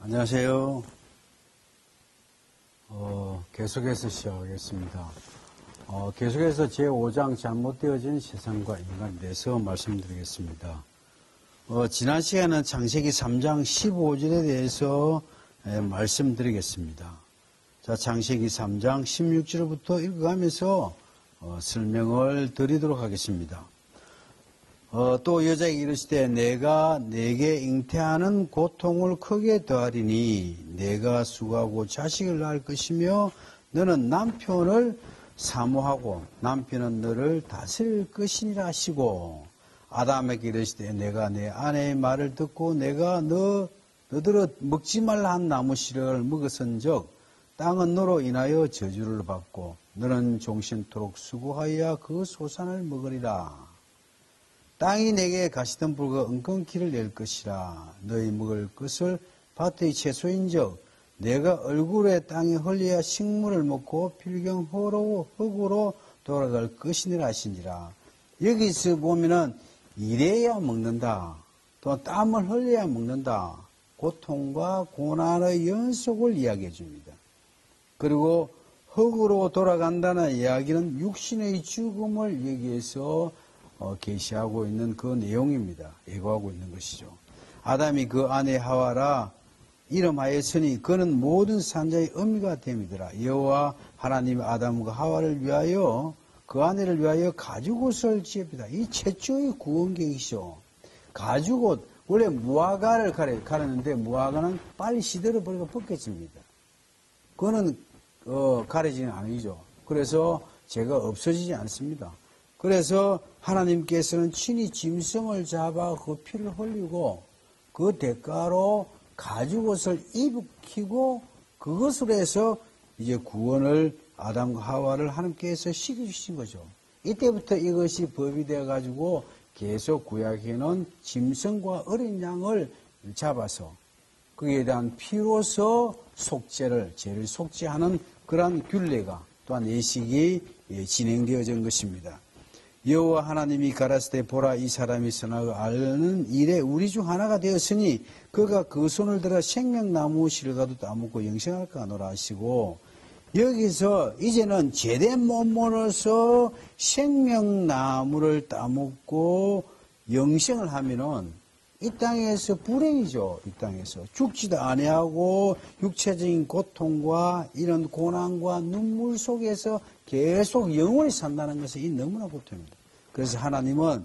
안녕하세요. 계속해서 시작하겠습니다. 계속해서 제5장 잘못되어진 세상과 인간에 대해서 말씀드리겠습니다. 지난 시간에는 창세기 3장 15절에 대해서 말씀드리겠습니다. 자, 창세기 3장 16절부터 읽어가면서 설명을 드리도록 하겠습니다. 또 여자에게 이르시되 내가 내게 잉태하는 고통을 크게 더하리니 내가 수고하고 자식을 낳을 것이며 너는 남편을 사모하고 남편은 너를 다스릴 것이니라 하시고 아담에게 이르시되 내가 내 아내의 말을 듣고 내가 너더러 먹지 말라 한 나무 씨를 먹었은즉 땅은 너로 인하여 저주를 받고 너는 종신토록 수고하여 그 소산을 먹으리라. 땅이 내게 가시던 불과 은근키를 낼 것이라. 너희 먹을 것을 밭의 채소인즉 내가 얼굴에 땅에 흘려야 식물을 먹고 필경 흙으로 돌아갈 것이니라 하시니라. 여기서 보면은 일해야 먹는다. 또 땀을 흘려야 먹는다. 고통과 고난의 연속을 이야기해 줍니다. 그리고 흙으로 돌아간다는 이야기는 육신의 죽음을 여기에서 계시하고 있는 그 내용입니다. 예고하고 있는 것이죠. 아담이 그 아내 하와라 이름하였으니 그는 모든 산자의 어미가 됨이더라. 여호와 하나님이 아담과 하와를 위하여 그 아내를 위하여 가죽옷을 지읍니다. 이 최초의 구원계이시죠. 가죽옷, 원래 무화과를 가르는데 무화과는 빨리 시들어버리고 벗겨집니다. 그거는 가려지는 아니죠. 그래서 제가 없어지지 않습니다. 그래서 하나님께서는 친히 짐승을 잡아 그 피를 흘리고 그 대가로 가죽옷을 입히고 그것으로 해서 이제 구원을 아담과 하와를 하나님께서 시켜주신 거죠. 이때부터 이것이 법이 되어가지고 계속 구약에는 짐승과 어린 양을 잡아서 그에 대한 피로서 죄를 속죄하는 그러한 균례가 또한 예식이 진행되어진 것입니다. 여호와 하나님이 가라사대 보라 이 사람이 선악을 알는 일에 우리 중 하나가 되었으니 그가 그 손을 들어 생명나무 실과도 따먹고 영생할까 하노라 하시고 여기서 이제는 제된 몸으로서 생명나무를 따먹고 영생을 하면은 이 땅에서 불행이죠. 이 땅에서 죽지도 아니하고 육체적인 고통과 이런 고난과 눈물 속에서 계속 영원히 산다는 것은 이 너무나 고통입니다. 그래서 하나님은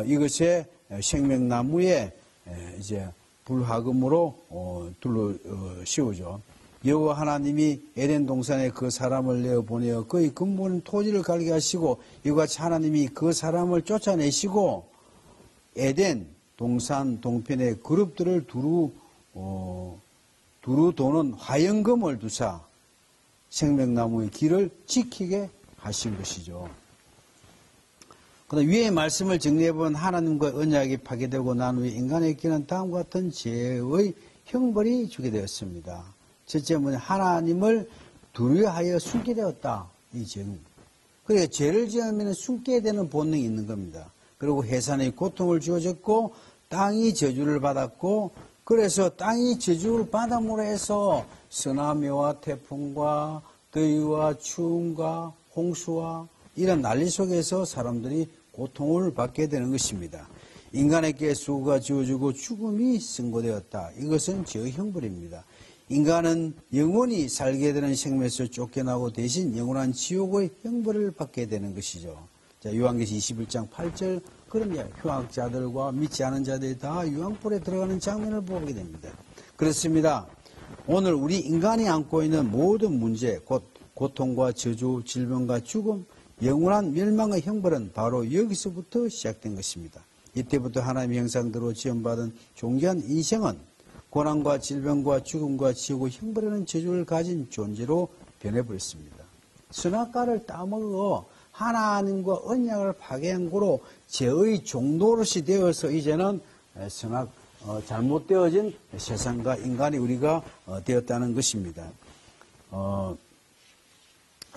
이것에 생명나무에 이제 불화금으로 둘러 씌우죠. 여호와 하나님이 에덴 동산에 그 사람을 내어 보내어 그의 근본 토지를 갈게 하시고 이와 같이 하나님이 그 사람을 쫓아내시고 에덴 동산 동편에 그룹들을 두루 도는 화영금을 두사 생명나무의 길을 지키게 하신 것이죠. 그다음 위의 말씀을 정리해보면 하나님과 언약이 파괴되고 난 후에 인간에게는 다음과 같은 죄의 형벌이 주게 되었습니다. 첫째 뭐냐, 하나님을 두려워하여 숨게 되었다. 이 죄는. 그러니까 죄를 지으면 숨게 되는 본능이 있는 겁니다. 그리고 해산의 고통을 주어졌고 땅이 저주를 받았고 그래서 땅이 저주를 받음으로 해서 쓰나미와 태풍과 더위와 추움과 홍수와 이런 난리 속에서 사람들이 고통을 받게 되는 것입니다. 인간에게 수고가 주어지고 죽음이 선고되었다. 이것은 죄의 형벌입니다. 인간은 영원히 살게 되는 생명에서 쫓겨나고 대신 영원한 지옥의 형벌을 받게 되는 것이죠. 자, 요한계시 21장 8절 그런 흉악자들과 믿지 않은 자들이 다 유황불에 들어가는 장면을 보게 됩니다. 그렇습니다. 오늘 우리 인간이 안고 있는 모든 문제, 곧 고통과 저주, 질병과 죽음, 영원한 멸망의 형벌은 바로 여기서부터 시작된 것입니다. 이때부터 하나님의 형상대로 지원받은 존귀한 인생은 고난과 질병과 죽음과 지옥의 형벌이라는 저주를 가진 존재로 변해버렸습니다. 선악과를 따먹어 하나님과 언약을 파괴한 거로 죄의 종노릇이 되어서 이제는 잘못되어진 세상과 인간이 우리가 되었다는 것입니다.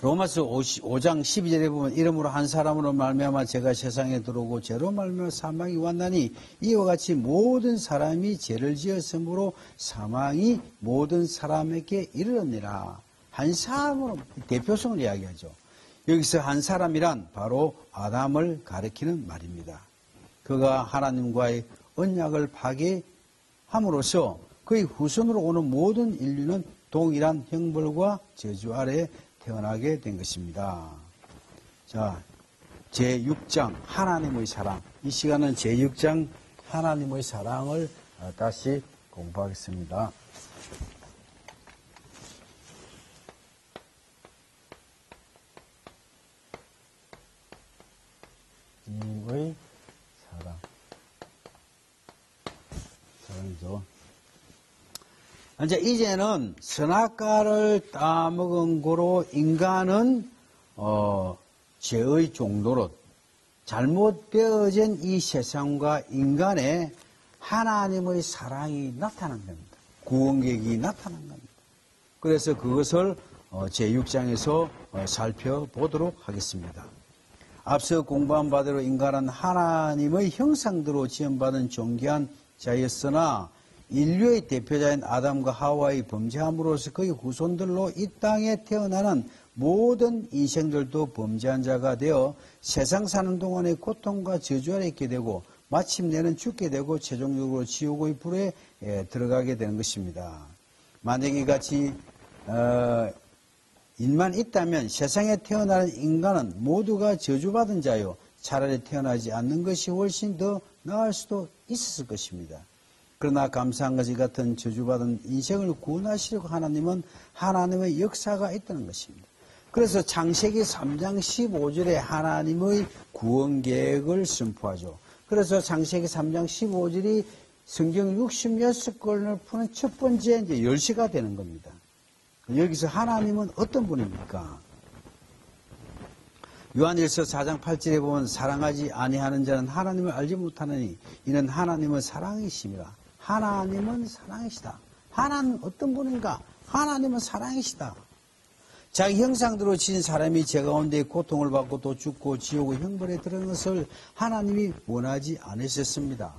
로마서 5장 12절에 보면 이름으로 한 사람으로 말미암아 죄가 세상에 들어오고 죄로 말미암아 사망이 왔나니 이와 같이 모든 사람이 죄를 지었으므로 사망이 모든 사람에게 이르렀느니라. 한 사람으로 대표성을 이야기하죠. 여기서 한 사람이란 바로 아담을 가리키는 말입니다. 그가 하나님과의 언약을 파괴함으로써 그의 후손으로 오는 모든 인류는 동일한 형벌과 저주 아래 태어나게 된 것입니다. 자, 제6장 하나님의 사랑. 이 시간은 제6장 하나님의 사랑을 다시 공부하겠습니다. 하나님의 사랑. 사랑이죠. 이제는 선악과를 따먹은 고로 인간은 죄의 종로로 잘못되어진 이 세상과 인간의 하나님의 사랑이 나타난 겁니다. 구원계획이 나타난 겁니다. 그래서 그것을 제6장에서 살펴보도록 하겠습니다. 앞서 공부한 바대로 인간은 하나님의 형상대로 지음받은 존귀한 자였으나 인류의 대표자인 아담과 하와의 범죄함으로써 그의 후손들로 이 땅에 태어나는 모든 인생들도 범죄한 자가 되어 세상 사는 동안에 고통과 저주 아래 있게 되고 마침내는 죽게 되고 최종적으로 지옥의 불에 들어가게 되는 것입니다. 만약에 같이 일만 있다면 세상에 태어나는 인간은 모두가 저주받은 자요 차라리 태어나지 않는 것이 훨씬 더 나을 수도 있었을 것입니다. 그러나 감사한 것이 같은 저주받은 인생을 구원하시려고 하나님은 하나님의 역사가 있다는 것입니다. 그래서 창세기 3장 15절에 하나님의 구원 계획을 선포하죠. 그래서 창세기 3장 15절이 성경 66권을 푸는 첫 번째 이제 열쇠가 되는 겁니다. 여기서 하나님은 어떤 분입니까? 요한일서 4장 8절에 보면 사랑하지 아니하는 자는 하나님을 알지 못하느니 이는 하나님은 사랑이심이라. 하나님은 사랑이시다. 하나님은 어떤 분인가? 하나님은 사랑이시다. 자기 형상대로 지은 사람이 죄 가운데 고통을 받고 또 죽고 지옥의 형벌에 들어간 것을 하나님이 원하지 않으셨습니다.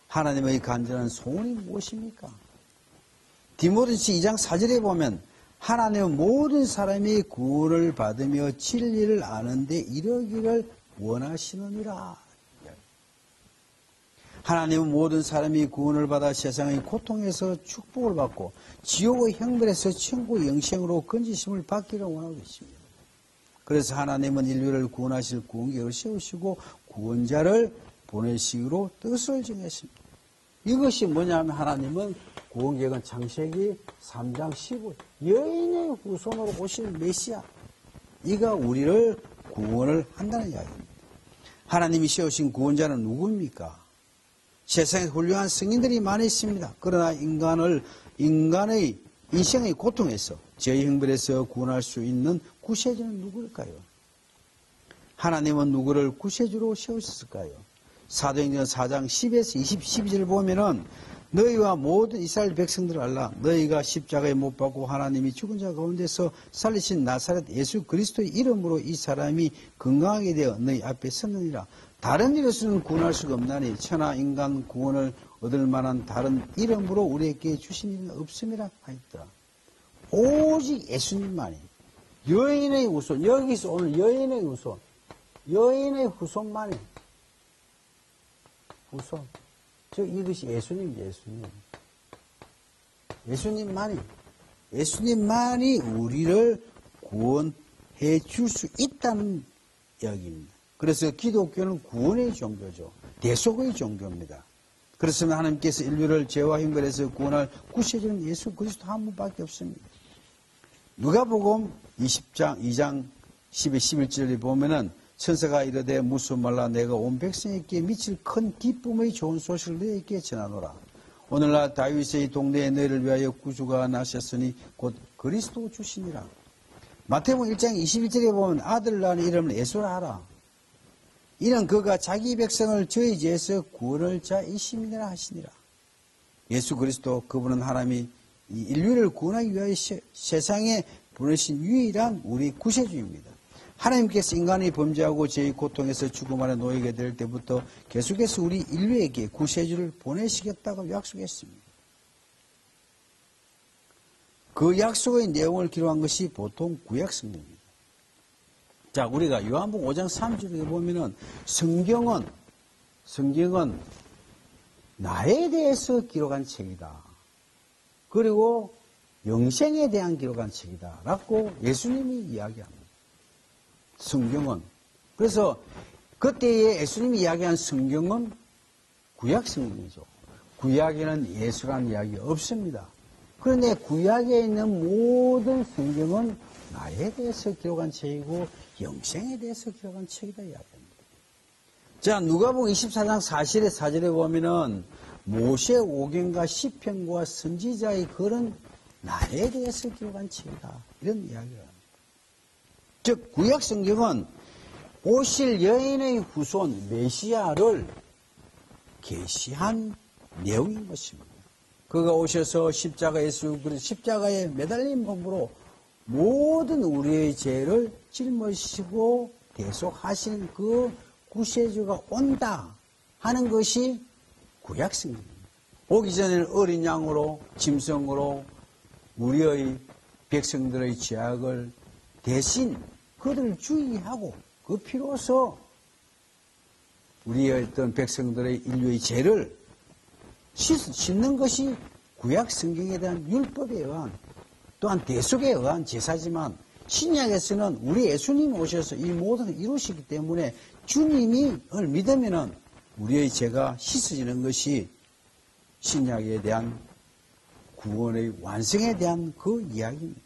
하나님의 간절한 소원이 무엇입니까? 디모데후서 2장 4절에 보면 하나님은 모든 사람이 구원을 받으며 진리를 아는데 이르기를 원하시느니라. 하나님은 모든 사람이 구원을 받아 세상의 고통에서 축복을 받고 지옥의 형벌에서 천국의 영생으로 건지심을 받기를 원하고 계십니다. 그래서 하나님은 인류를 구원하실 구원계획을 세우시고 구원자를 보내시기로 뜻을 정했습니다. 이것이 뭐냐면 하나님은 구원계획은 창세기 3장 15절 여인의 후손으로 오실 메시아 이가 우리를 구원을 한다는 이야기입니다. 하나님이 세우신 구원자는 누구입니까? 세상에 훌륭한 성인들이 많이 있습니다. 그러나 인간의 인생의 고통에서 죄의 형벌에서 구원할 수 있는 구세주는 누구일까요? 하나님은 누구를 구세주로 세우셨을까요? 사도행전 4장 10에서 12절을 보면은 너희와 모든 이스라엘 백성들을 알라. 너희가 십자가에 못 박고 하나님이 죽은 자 가운데서 살리신 나사렛 예수 그리스도의 이름으로 이 사람이 건강하게 되어 너희 앞에 섰느니라. 다른 이로서는 구원할 수가 없나니 천하 인간 구원을 얻을 만한 다른 이름으로 우리에게 주신 이는 없음이라 하였더라. 오직 예수님만이 여인의 후손 여기서 오늘 여인의 후손 여인의 후손만이 후손 즉 이것이 예수님만이 우리를 구원해 줄 수 있다는 이야기입니다. 그래서 기독교는 구원의 종교죠. 대속의 종교입니다. 그렇으면 하나님께서 인류를 죄와 형벌에서 구원할 구세주는 예수 그리스도 한 분밖에 없습니다. 누가복음 20장 2장 10에 11절에 보면은 천사가 이르되 무수 말라 내가 온 백성에게 미칠 큰 기쁨의 좋은 소식을 너희에게 전하노라. 오늘날 다윗의 동네에 너희를 위하여 구주가 나셨으니 곧 그리스도 주시니라. 마태복음 1장 21절에 보면 아들 낳은 이름을 예수라 하라. 이는 그가 자기 백성을 저희 죄에서 구원할 자이심이라 하시니라. 예수 그리스도 그분은 하나님이 인류를 구원하기 위하여 세상에 보내신 유일한 우리 구세주입니다. 하나님께서 인간이 범죄하고 죄의 고통에서 죽음 아래 놓이게 될 때부터 계속해서 우리 인류에게 구세주를 보내시겠다고 약속했습니다. 그 약속의 내용을 기록한 것이 보통 구약성경입니다. 자, 우리가 요한복음 5장 3절에 보면은 성경은 나에 대해서 기록한 책이다. 그리고 영생에 대한 기록한 책이다. 라고 예수님이 이야기합니다. 성경은. 그래서 그때에 예수님이 이야기한 성경은 구약 성경이죠. 구약에는 예수라는 이야기 없습니다. 그런데 구약에 있는 모든 성경은 나에 대해서 기록한 책이고 영생에 대해서 기록한 책이다 이야기합니다. 자, 누가복음 24장 4절에 보면은 모세 오경과 시편과 선지자의 글은 나에 대해서 기록한 책이다. 이런 이야기를 합니다. 즉 구약 성경은 오실 여인의 후손 메시아를 계시한 내용인 것입니다. 그가 오셔서 십자가에 매달린 몸으로 모든 우리의 죄를 짊어지시고 대속하시는 그 구세주가 온다 하는 것이 구약 성경입니다. 오기 전에는 어린 양으로 짐승으로 우리의 백성들의 죄악을 대신 그들을 주의하고 그 피로서 우리의 어떤 백성들의 인류의 죄를 씻는 것이 구약 성경에 대한 율법에 의한 또한 대속에 의한 제사지만 신약에서는 우리 예수님이 오셔서 이 모든 걸 이루시기 때문에 주님을 믿으면은 우리의 죄가 씻어지는 것이 신약에 대한 구원의 완성에 대한 그 이야기입니다.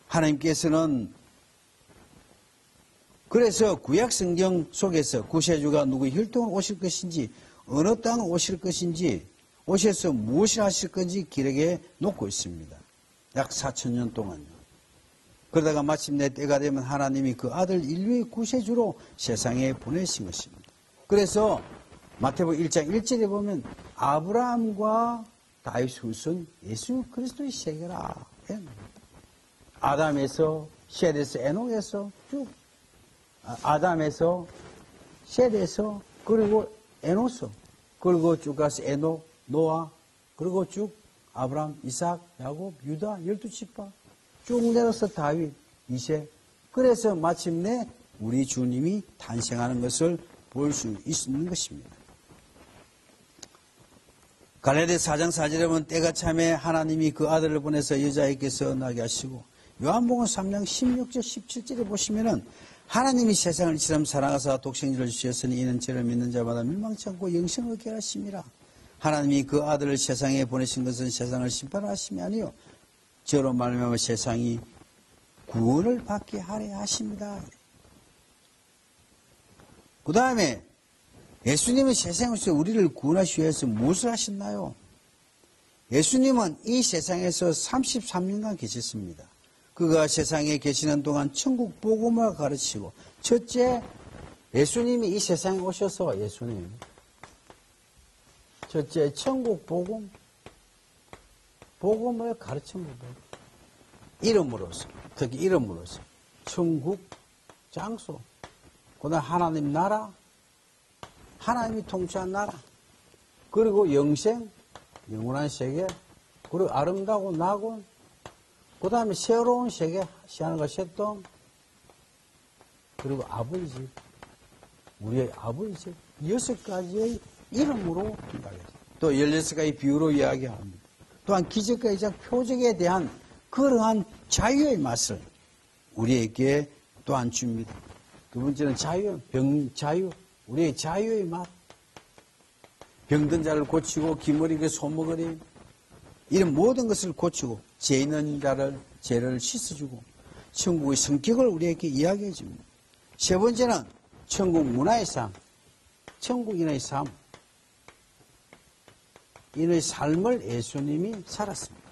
하나님께서는 그래서 구약 성경 속에서 구세주가 누구의 혈통으로 오실 것인지 어느 땅으로 오실 것인지 오셔서 무엇을 하실 건지 기록해 놓고 있습니다. 약 4,000년 동안요. 그러다가 마침내 때가 되면 하나님이 그 아들 인류의 구세주로 세상에 보내신 것입니다. 그래서 마태복음 1장 1절에 보면 아브라함과 다윗 후손 예수 그리스도의 세계라. 아담에서 셋에서 에녹에서 쭉 아담에서 셋에서 그리고 에노서 그리고 쭉 가서 에녹 노아 그리고 쭉 아브라함 이삭 야곱 유다 12지파 쭉 내려서 다윗 이세 그래서 마침내 우리 주님이 탄생하는 것을 볼 수 있는 것입니다. 갈라디아서 4장 4절에 보면 때가 참에 하나님이 그 아들을 보내서 여자에게서 나게 하시고 요한복음 3장 16절 17절에 보시면은 하나님이 세상을 이처럼 사랑하사 독생자를 주셨으니 이는 저를 믿는 자마다 멸망치 않고 영생을 얻게 하심이라. 하나님이 그 아들을 세상에 보내신 것은 세상을 심판하심이 아니요 저로 말미암아 세상이 구원을 받게 하려 하십니다. 그 다음에 예수님은 세상에서 우리를 구원하시기 위해서 무엇을 하셨나요? 예수님은 이 세상에서 33년간 계셨습니다. 그가 세상에 계시는 동안 천국 복음을 가르치고 첫째 예수님이 이 세상에 오셔서 첫째 천국 복음을 가르친 겁니다. 이름으로서 특히 이름으로서 천국 장소 그다음 하나님 나라 하나님이 통치한 나라 그리고 영생 영원한 세계 그리고 아름다운 낙원 그 다음에 새로운 세계, 시안과 새똥, 그리고 아버지 집, 우리의 아버지 집, 6가지의 이름으로 이야기합니다. 또 16가지 비유로 이야기합니다. 또한 기적과 이적 표적에 대한 그러한 자유의 맛을 우리에게 또한 줍니다. 두 번째는 자유, 우리의 자유의 맛. 병든 자를 고치고, 기머리게 소머거리, 이런 모든 것을 고치고, 죄 있는 자를 죄를 씻어주고 천국의 성격을 우리에게 이야기해 줍니다. 세 번째는 천국 문화의 삶, 천국인의 삶, 인의 삶을 예수님이 살았습니다.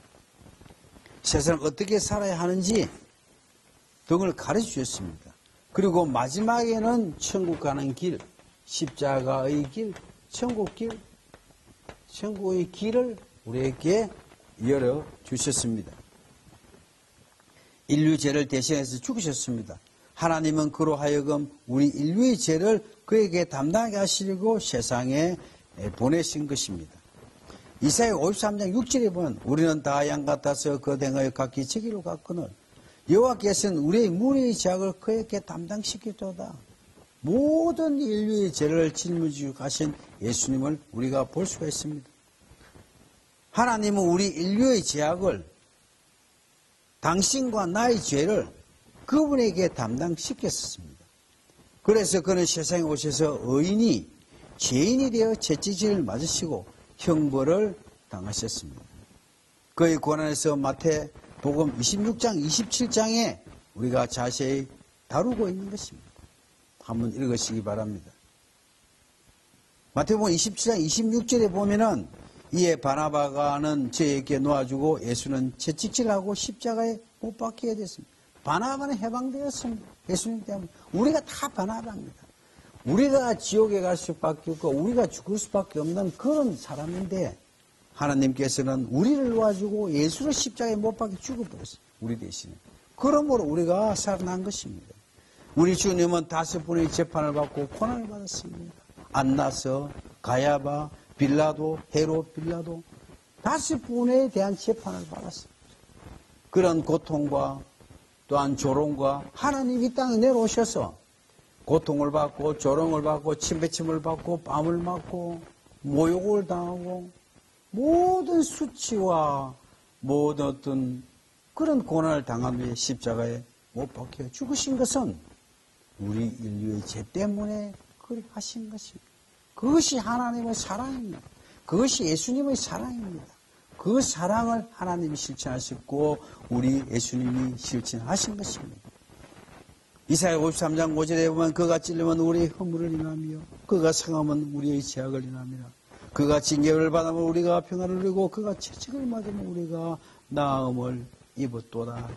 세상을 어떻게 살아야 하는지 등을 가르쳐 주셨습니다. 그리고 마지막에는 천국 가는 길, 십자가의 길, 천국 길, 천국의 길을 우리에게 열어 주셨습니다. 인류 죄를 대신해서 죽으셨습니다. 하나님은 그로 하여금 우리 인류의 죄를 그에게 담당하게 하시려고 세상에 보내신 것입니다. 이사야 53장 6절에 보면 우리는 다 양 같아서 그 행하여 각기 저기로 갔거늘 여호와께서는 우리의 무리의 죄악을 그에게 담당시키도다. 모든 인류의 죄를 짊어지고 가신 예수님을 우리가 볼 수가 있습니다. 하나님은 우리 인류의 죄악을 당신과 나의 죄를 그분에게 담당시켰습니다. 그래서 그는 세상에 오셔서 의인이 죄인이 되어 채찍질을 맞으시고 형벌을 당하셨습니다. 그의 고난에서 마태복음 26장 27장에 우리가 자세히 다루고 있는 것입니다. 한번 읽으시기 바랍니다. 마태복음 27장 26절에 보면은 이에 바나바가는 저에게 놓아주고 예수는 채찍질하고 십자가에 못 박히게 됐습니다. 바나바는 해방되었습니다. 예수님 때문에. 우리가 다 바나바입니다. 우리가 지옥에 갈 수밖에 없고 우리가 죽을 수밖에 없는 그런 사람인데 하나님께서는 우리를 놓아주고 예수를 십자가에 못 박혀 죽어버렸어요. 우리 대신에. 그러므로 우리가 살아난 것입니다. 우리 주님은 5번의 재판을 받고 고난을 받았습니다. 안나서, 가야바, 빌라도, 헤롯 빌라도 5번에 대한 재판을 받았습니다. 그런 고통과 또한 조롱과 하나님 이 땅에 내려오셔서 고통을 받고 조롱을 받고 침뱉음을 받고 뺨을 맞고 모욕을 당하고 모든 수치와 모든 어떤 그런 고난을 당한 후에 십자가에 못 박혀 죽으신 것은 우리 인류의 죄 때문에 그렇게 하신 것입니다. 그것이 하나님의 사랑입니다. 그것이 예수님의 사랑입니다. 그 사랑을 하나님이 실천하셨고 우리 예수님이 실천하신 것입니다. 이사야 53장 5절에 보면 그가 찔리면 우리의 허물을 인하며 그가 상하면 우리의 죄악을 인하미라. 그가 징계를 받으면 우리가 평안을 누리고 그가 채찍을 맞으면 우리가 나음을 입었도다.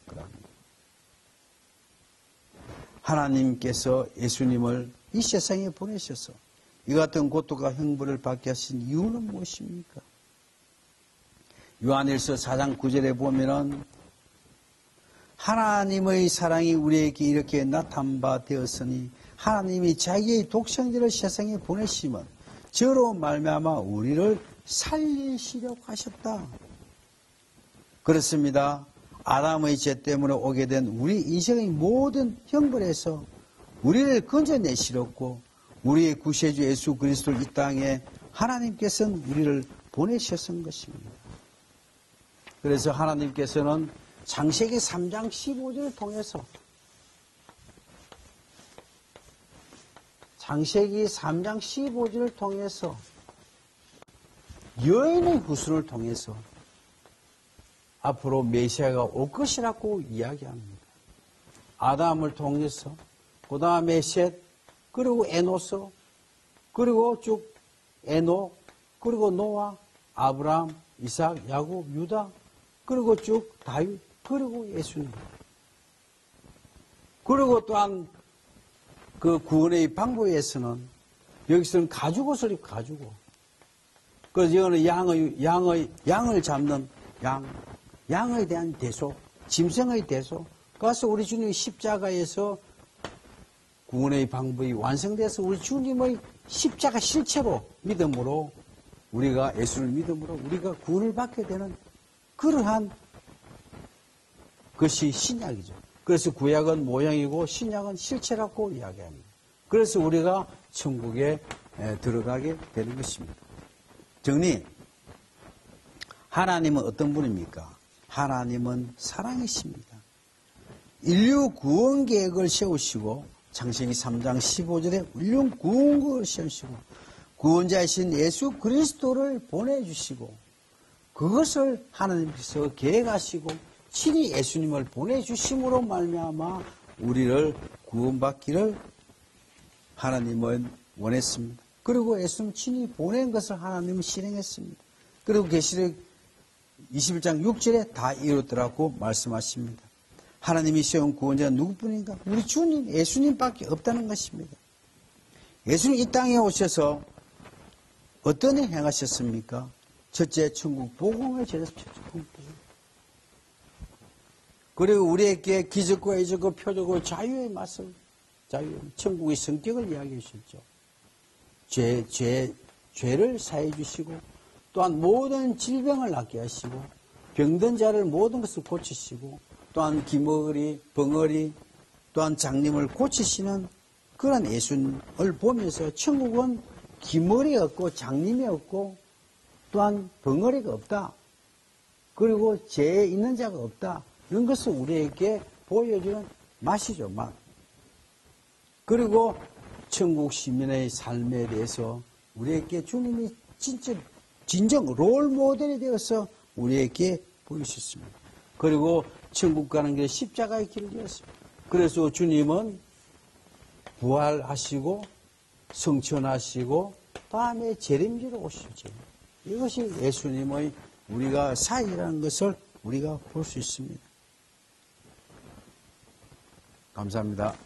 하나님께서 예수님을 이 세상에 보내셔서 이 같은 고통과 형벌을 받게 하신 이유는 무엇입니까? 요한일서 4장 9절에 보면은 하나님의 사랑이 우리에게 이렇게 나타난 바 되었으니 하나님이 자기의 독생자를 세상에 보내시면 저로 말미암아 우리를 살리시려고 하셨다. 그렇습니다. 아담의 죄 때문에 오게 된 우리 인생의 모든 형벌에서 우리를 건져내시려고 우리의 구세주 예수 그리스도를 이 땅에 하나님께서는 우리를 보내셨던 것입니다. 그래서 하나님께서는 창세기 3장 15절을 통해서 창세기 3장 15절을 통해서 여인의 후손을 통해서 앞으로 메시아가 올 것이라고 이야기합니다. 아담을 통해서 그 다음에 셋 그리고 에노스 그리고 쭉 에녹 그리고 노아 아브라함 이삭 야곱 유다 그리고 쭉 다윗 그리고 예수님 그리고 또한 그 구원의 방법에서는 여기서는 가죽옷을 입고 가죽옷 그래서 이거는 양을 잡는 양에 대한 대소 짐승의 대소 그래서 우리 주님이 십자가에서 구원의 방법이 완성돼서 우리 주님의 십자가 실체로 믿음으로 우리가 예수를 믿음으로 우리가 구원을 받게 되는 그러한 것이 신약이죠. 그래서 구약은 모형이고 신약은 실체라고 이야기합니다. 그래서 우리가 천국에 들어가게 되는 것입니다. 정리. 하나님은 어떤 분입니까? 하나님은 사랑이십니다. 인류 구원 계획을 세우시고 창세기 3장 15절에 인류 구원 계획을 세우시고 구원자이신 예수 그리스도를 보내주시고 그것을 하나님께서 계획하시고 친히 예수님을 보내주심으로 말미암아 우리를 구원받기를 하나님은 원했습니다. 그리고 예수님 친히 보낸 것을 하나님은 실행했습니다. 그리고 계시록 21장 6절에 다 이뤘더라고 말씀하십니다. 하나님이 세운 구원자는 누구뿐인가? 우리 주님 예수님밖에 없다는 것입니다. 예수님 이 땅에 오셔서 어떤 일 행하셨습니까? 첫째 천국 복음을 전했습니다. 그리고 우리에게 기적과 이적과 표적과 자유의 맛을, 천국의 성격을 이야기해 주셨죠. 죄를 사해 주시고, 또한 모든 질병을 낫게 하시고, 병든 자를 모든 것을 고치시고, 또한 기머리, 벙어리, 또한 장님을 고치시는 그런 예수님을 보면서 천국은 기머리 없고 장님이 없고 또한 벙어리가 없다. 그리고 죄에 있는 자가 없다. 이런 것을 우리에게 보여주는 맛이죠, 맛. 그리고 천국 시민의 삶에 대해서 우리에게 주님이 진정 롤 모델이 되어서 우리에게 보이셨습니다. 그리고 천국 가는 길에 십자가의 길을 되었습니다. 그래서 주님은 부활하시고 성천하시고 다음에 재림지로 오시죠. 이것이 예수님의 우리가 사역이라는 것을 우리가 볼 수 있습니다. 감사합니다.